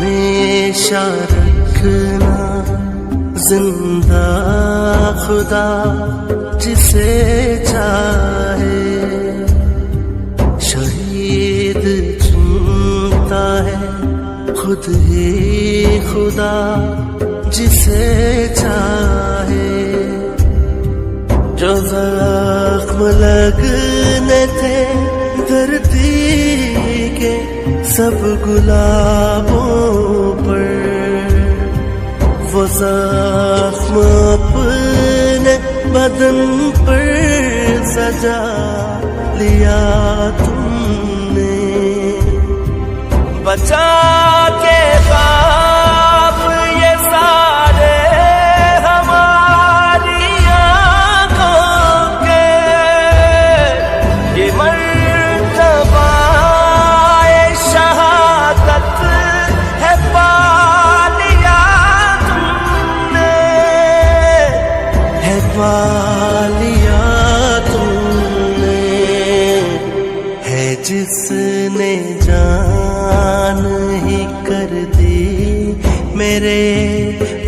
हमेशा रखना जिंदा खुदा जिसे चाहे, शहीद चुनता है खुद ही खुदा जिसे चाहे। जो जख्म लगने थे धरती के सब गुलाबों पर, वो जख्म अपने बदन पर सजा लिया तुमने। बचा के ख्वाब ये सारे हमारी आँखों के, ये मर्तबा शहादत है पा लिया तुमने, है पा लिया तुमने। है जिसने जान ही कर दी मेरे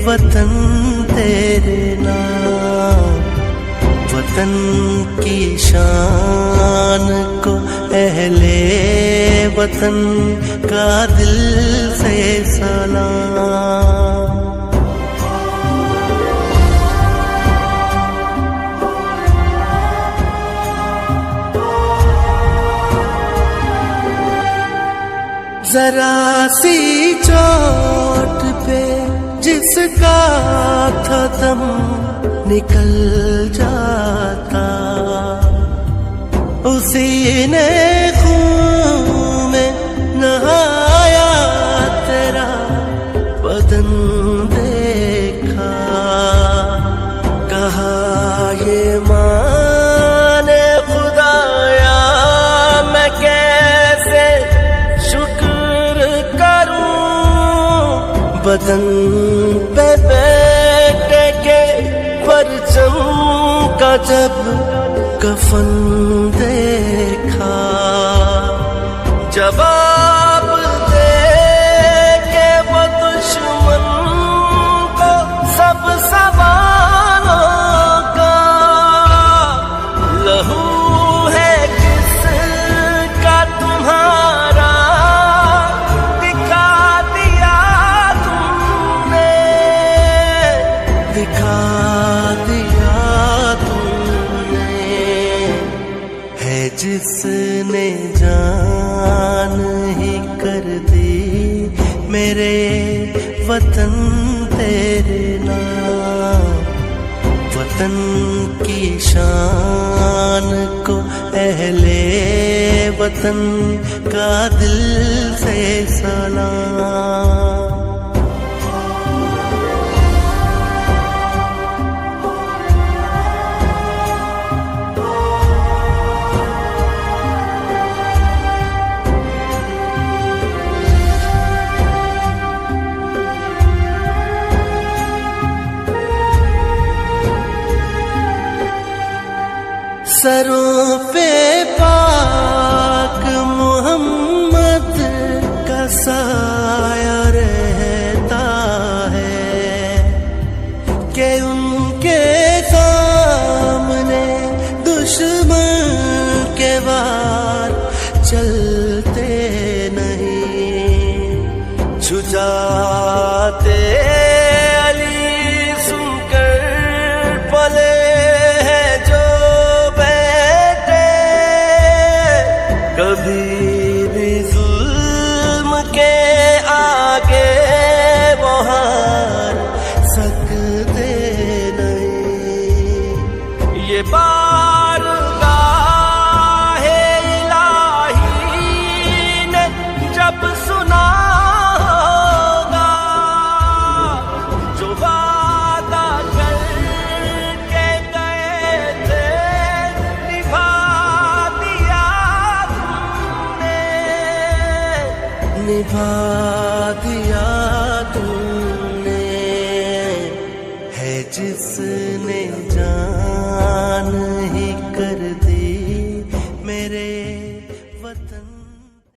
वतन तेरे नाम, वतन की शान को अहले वतन का दिल से सलाम। जरा सी चोट पे जिसका था दम निकल जाता, उसी ने खून में नहाया तेरा बदन देखा। कहा ये माने खुदाया मैं कैसे शुक्र करूं, बदन पे बैठ के परचम का जब कफन देखा। जवाब दे के वो दुश्मन को सब सवालों का, लहू है किसका तुम्हारा दिखा दिया तुमने, दिखा दिया तुमने। है जिसने जान ही कर दी मेरे वतन तेरे नाम, वतन की शान को अहले वतन का दिल से सलाम। सरों पे पाक मोहम्मद का साया रहता है, कि उनके सामने दुश्मन के वार चलते नहीं। छुजाते अली सुनकर पले कभी भी जुल्म के आगे वो हार सकते नहीं। ये बारगाहे इलाही ने जब सुना होगा, जो वादा करके गए थे निभा दिया तुमने। है जिसने जान ही कर